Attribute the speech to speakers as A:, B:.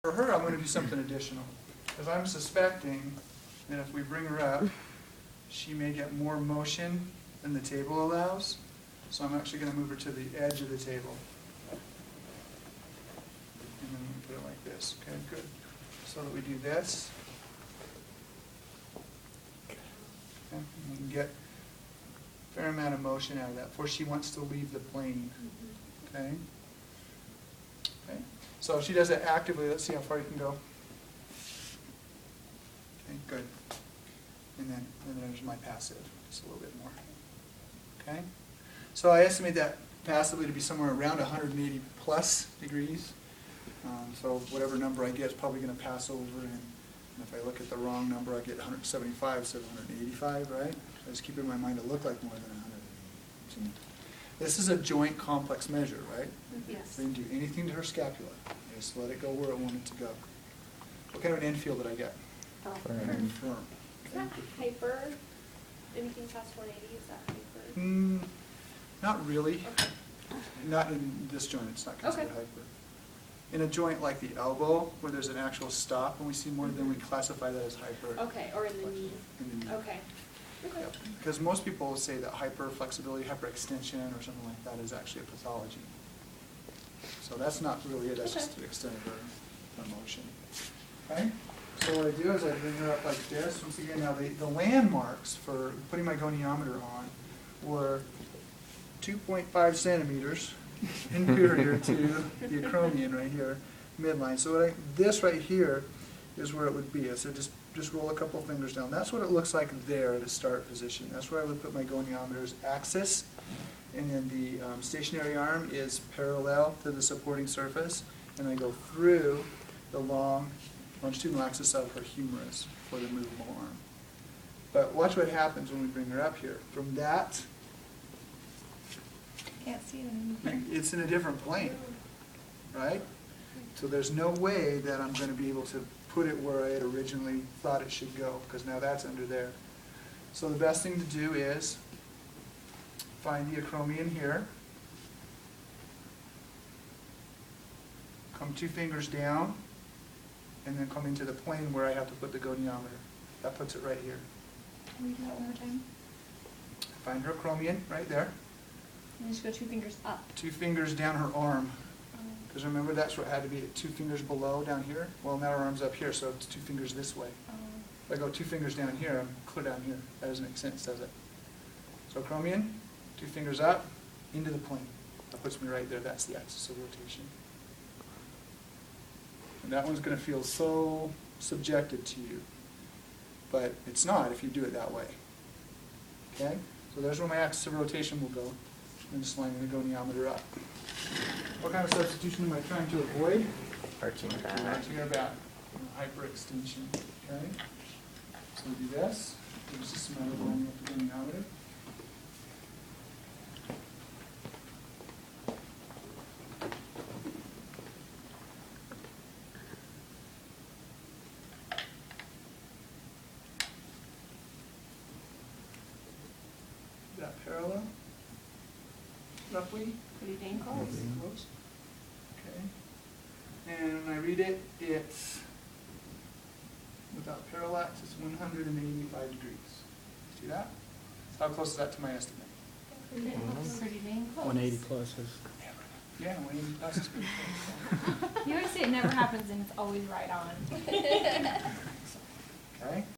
A: For her, I'm going to do something additional, because I'm suspecting that if we bring her up, she may get more motion than the table allows. So I'm actually going to move her to the edge of the table. And then we put it like this. Okay, good. So that we do this. Okay, and we can get a fair amount of motion out of that before she wants to leave the plane. Okay? Okay. So if she does it actively, let's see how far you can go. Okay, good. And then there's my passive, just a little bit more. Okay? So I estimate that passively to be somewhere around 180 plus degrees. So whatever number I get is probably going to pass over, and if I look at the wrong number, I get 175 instead of 185, right? I just keep in my mind to look like more than 180. This is a joint complex measure, right?
B: Yes.
A: We didn't do anything to her scapula. Just let it go where it wanted to go. What kind of an end feel did I get?
B: Firm.
A: Firm.
C: Is that hyper? Anything past 180, is that hyper?
A: Not really.
C: Okay.
A: Not in this joint, it's not considered
C: Okay.
A: hyper. In a joint like the elbow, where there's an actual stop and we see more, then we classify that as hyper.
C: Okay, or in the knee.
A: In the knee.
C: Okay. Okay.
A: Yep. Because most people say that hyperflexibility, hyperextension, or something like that is actually a pathology. So that's not really it, that's
C: Okay.
A: just the extent of her motion. Okay? So what I do is I bring her up like this. Once again, now the landmarks for putting my goniometer on were 2.5 centimeters inferior to the acromion right here, midline. So this right here is where it would be. So just roll a couple fingers down. That's what it looks like there at a start position. That's where I would put my goniometer's axis. And then the stationary arm is parallel to the supporting surface. And I go through the long longitudinal axis of her humerus for the movable arm. But watch what happens when we bring her up here. From that,
B: Can't see it anymore.
A: it's in a different plane, right? So there's no way that I'm going to be able to put it where I had originally thought it should go, because now that's under there. So the best thing to do is find the acromion here, come 2 fingers down, and then come into the plane where I have to put the goniometer. That puts it right here.
B: Can we do that one more time?
A: Find her acromion right there.
B: And just go 2 fingers up.
A: 2 fingers down her arm. Because remember, that's what had to be 2 fingers below down here. Well, now her arm's up here, so it's 2 fingers this way. If I go 2 fingers down here, I'm clear down here. That doesn't make sense, does it? So acromion, 2 fingers up, into the plane. That puts me right there. That's the axis of rotation. And that one's going to feel so subjective to you. But it's not if you do it that way. Okay? So there's where my axis of rotation will go. I'm just lining the goniometer up. What kind of substitution am I trying to avoid?
D: Arching back.
A: Arching her back. Hyperextension. Okay? So we do this. There's just a matter of lining up the goniometer. Is that parallel? Roughly?
B: Pretty dang close.
A: Close. Okay. And when I read it, it's, without parallax, it's 185 degrees. See that? How close is that to my estimate?
B: Pretty dang close.
D: 180 plus is.
A: Yeah, 180 plus is pretty close.
B: You always say it never happens and it's always right on.